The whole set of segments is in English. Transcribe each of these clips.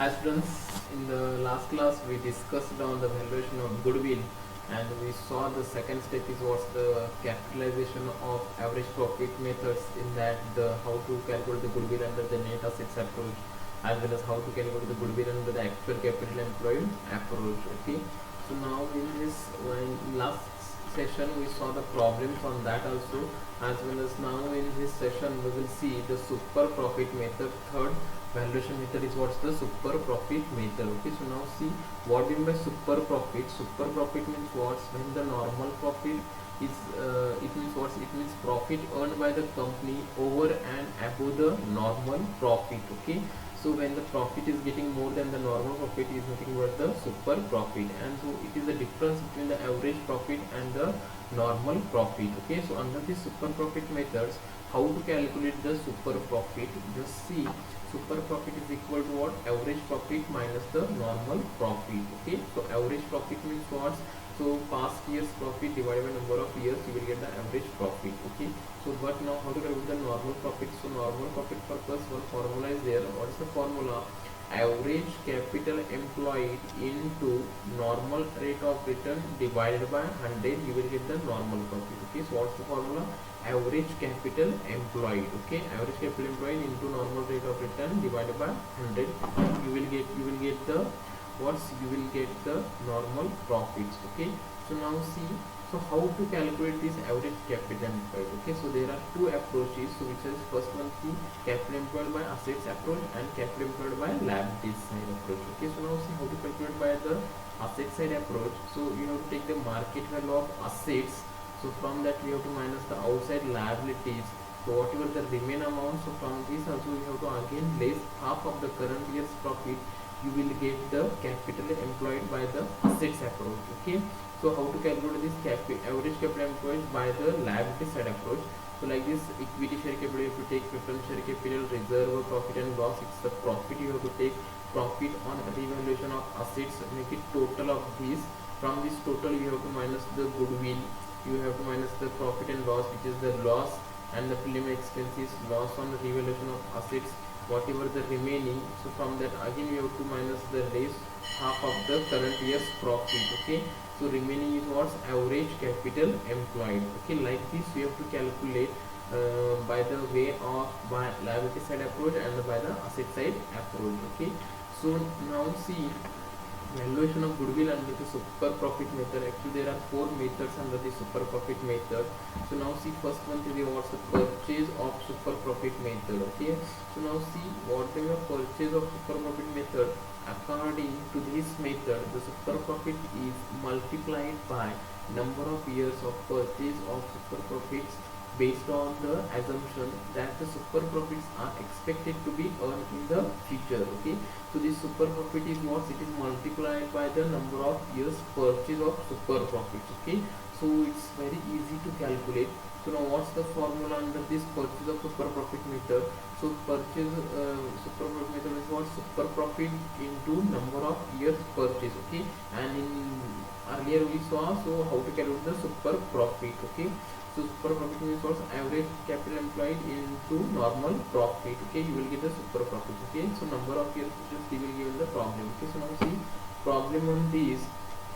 As students, in the last class we discussed on the valuation of goodwill, and we saw the second step is what's the capitalization of average profit methods, in that the how to calculate the goodwill under the net assets approach, as well as how to calculate the goodwill under the actual capital employed approach. Okay, so now in this last session we saw the problems on that also, as well as now in this session we will see the super profit method. Third valuation method is what's the super profit method. Okay, so now see what we mean by super profit. Super profit means what's when the normal profit is it means what it means profit earned by the company over and above the normal profit. Okay, so when the profit is getting more than the normal profit is nothing but the super profit, and so it is the difference between the average profit and the normal profit. Okay, so under the super profit methods, how to calculate the super profit? Just see, super profit is equal to what? Average profit minus the normal profit. Okay, so average profit means what? So past year's profit divided by number of years, you will get the average profit. Okay, so but now how to calculate the normal profit? So normal profit purpose, one formula is there. What is the formula? Average capital employed into normal rate of return divided by 100, you will get the normal profit. Okay, so what's the formula? Average capital employed. Okay, average capital employed into normal rate of return divided by 100, you will get the you will get the normal profits. Okay, so now see, so how to calculate this average capital employed? Okay, so there are two approaches. So which is first one, the capital employed by assets approach and capital employed by liabilities side approach. Okay, so now see how to calculate by the asset side approach. So you have to take the market value of assets. So from that we have to minus the outside liabilities. So whatever the remain amount, so from this also we have to again less half of the current year's profit, you will get the capital employed by the assets approach. Okay, so how to calculate this average capital employed by the liability side approach? So like this, equity share capital, if you take preference share capital, reserve, profit and loss, it's the profit. You have to take profit on revaluation of assets, make it total of these. From this total you have to minus the goodwill, you have to minus the profit and loss, which is the loss, and the preliminary expenses, loss on the revaluation of assets, whatever the remaining. So from that again you have to minus the rest half of the current year's profit. Okay, so remaining is what's average capital employed. Okay, like this you have to calculate by the way of by liability side approach and by the asset side approach. Okay, so now see valuation of goodwill under the super profit method. Actually there are four methods under the super profit method. So now see, first one is what's the purchase of super profit method. Okay, so now see what the purchase of super profit method. According to this method, the super profit is multiplied by number of years of purchase of super profits based on the assumption that the super profits are expected to be earned in the future. Okay, so this super profit is what? It is multiplied by the number of years purchase of super profits. Okay, so it's very easy to calculate. So now what's the formula under this purchase of super profit method? So purchase super profit method is what? Super profit into number of years purchase. Okay, and in earlier we saw so how to calculate the super profit. Okay, so super profit means what? Average capital employed into normal profit. Okay, you will get the super profit. Okay, so number of years just they will give the problem. Okay, so now see problem on this.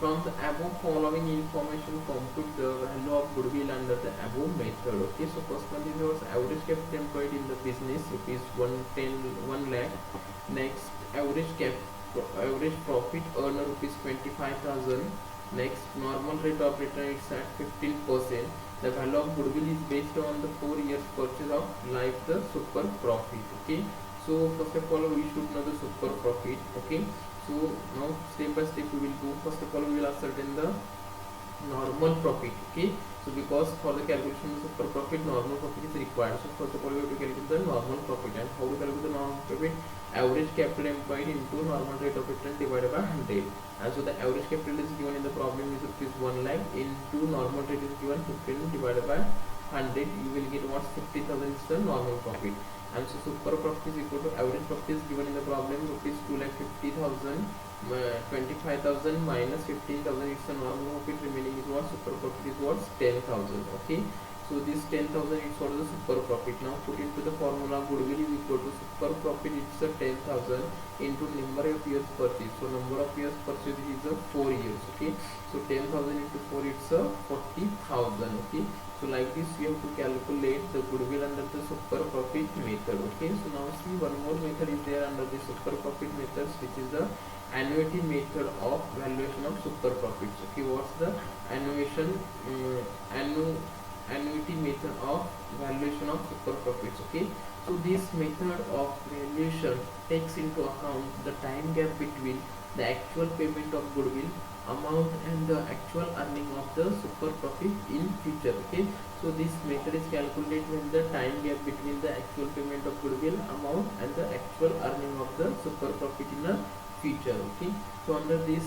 From the above following information, compute the value of goodwill under the above method. Okay, so first one is your average capital employed in the business, rupees 1 lakh. Next, average profit earned rupees 25,000. Next, normal rate of return is at 15%. The value of goodwill is based on the 4 years purchase of life the super profit. Okay, so first of all we should know the super profit. Okay, so now step by step we will go. First of all we will ascertain the normal profit. Okay, so because for the calculation of super profit, normal profit is required. So first of all we have to calculate the normal profit. And how to calculate the normal profit? Average capital employed into normal rate of return divided by 100. And so the average capital is given in the problem is rupees 1 lakh, into normal rate is given 15 divided by 100, you will get what? 50,000 is the normal profit. And so super profit is equal to average profit is given in the problem rupees 2,50,000, 25,000 minus 15,000, it's the normal profit. Remaining is what? Super profit is what? 10,000. Okay, So this 10,000 is for the super profit. Now put into the formula, goodwill is equal to super profit, it's a 10,000 into number of years purchase. So number of years purchase is a 4 years. Okay, so 10,000 into 4, it's a 40,000. Okay, so like this we have to calculate the goodwill under the super profit method. Okay, so now see, one more method is there under the super profit methods, which is the annuity method of valuation of super profits. Okay, what's the annuity method of valuation of super profits? Okay, so this method of valuation takes into account the time gap between the actual payment of goodwill amount and the actual earning of the super profit in future. Okay, so this method is calculated when the time gap between the actual payment of goodwill amount and the actual earning of the super profit in the future. Okay, so under this,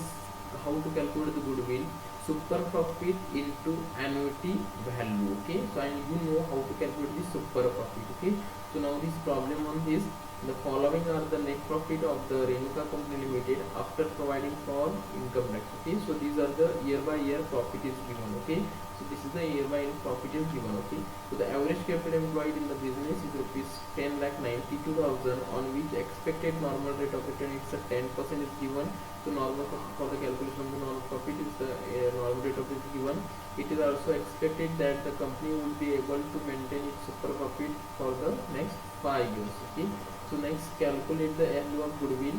how to calculate the goodwill, super profit into annuity value. Okay, so and you know how to calculate the super profit. Okay, so now this problem on this, the following are the net profit of the Renuka Company Limited after providing for income tax. Okay, so these are the year by year profit is given. Okay, so this is the year by year profit is given. Okay, so the average capital employed in the business is rupees 10,92,000, on which expected normal rate of return is a 10% is given. So normal for the calculation of the normal profit is the normal rate of it is given. It is also expected that the company will be able to maintain its super profit for the next 5 years. Okay, so next, calculate the value of goodwill.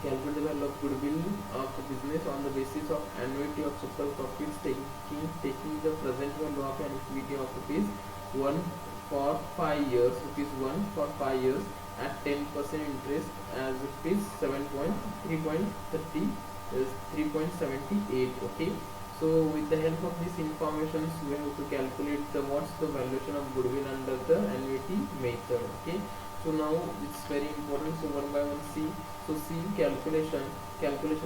Calculate the value of goodwill of the business on the basis of annuity of super profits, taking the present value of an equity of rupees 1 for 5 years, rupees 1 for 5 years at 10% interest as rupees 3.78. Okay, so with the help of this information, we have to calculate the what's the valuation of goodwill under the annuity method. Okay, so now it's very important, so one by one see. So see, calculation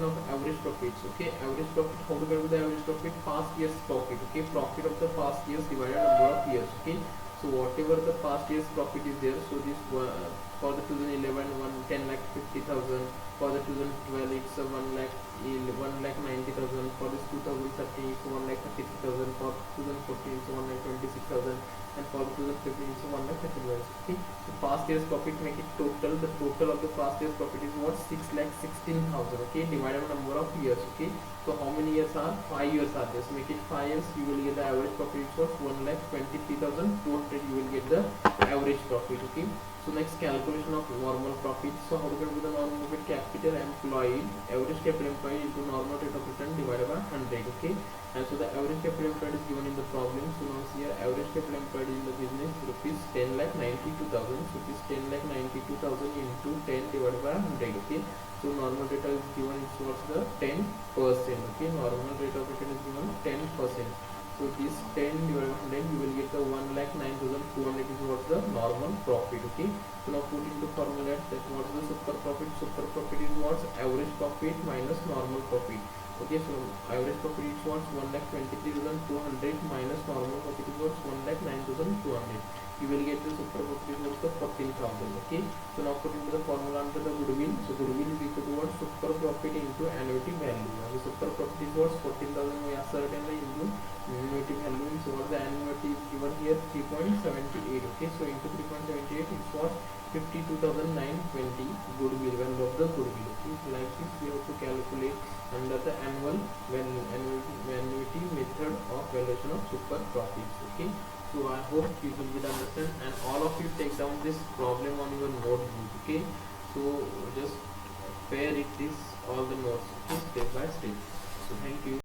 of average profits. Okay, average profit, how to calculate the average profit? Past year's profit. Okay, profit of the past years divided number of years. Okay, so whatever the past year's profit is there, so this for the 2011 10,50,000, for the 2012 it's 1,90,000, for this 2013 it's 1,33,000, for 2014 it's 1,26,000, and for 2015 it's 1,31,000. Okay, so past year's profit, make it total. The total of the past year's profit is what? 6,16,000. Okay, divided by number of years. Okay, so how many years are? 5 years are there. So make it 5 years. You will get the average profit is what? 1,23,200. You will get the average profit. Okay, so next, calculation of normal profit. So how to calculate the normal profit? Capital employed, average capital employed into normal rate of return divided by 100. Okay, and so the average capital employed is given in the problem. So now here average capital employed in the business rupees 10,92,000. So rupees 10,92,000 into 10 divided by 100. Okay, so normal rate is given, it's what's the 10%. Okay, normal rate of return is given 10%. So this 10 divided by 100, you will get the 1,09,200 is what's the normal profit. Okay, so now put into formula that what's the super profit? Super profit is what's average profit minus normal profit. Okay, so average profit is what's 1,23,200 minus normal profit is what's 1,09,200. You will get the super profit is what's the 14,000. Okay, so now put into the formula under the goodwill. So goodwill is equal to what? Super profit into annuity value. And the super profit is what's 14,000. We ascertain the into annuity value. So what the annuity is given here? 3.78. Okay, so into 3.78 it's what? 52,920 goodwill, value of the goodwill. Okay, so like this we have to calculate under the annuity method of valuation of super profits. Okay, so I hope you will get understand, and all of you take down this problem on your notebook. Okay, so just pair it this all the notes. Okay, step by step. So thank you.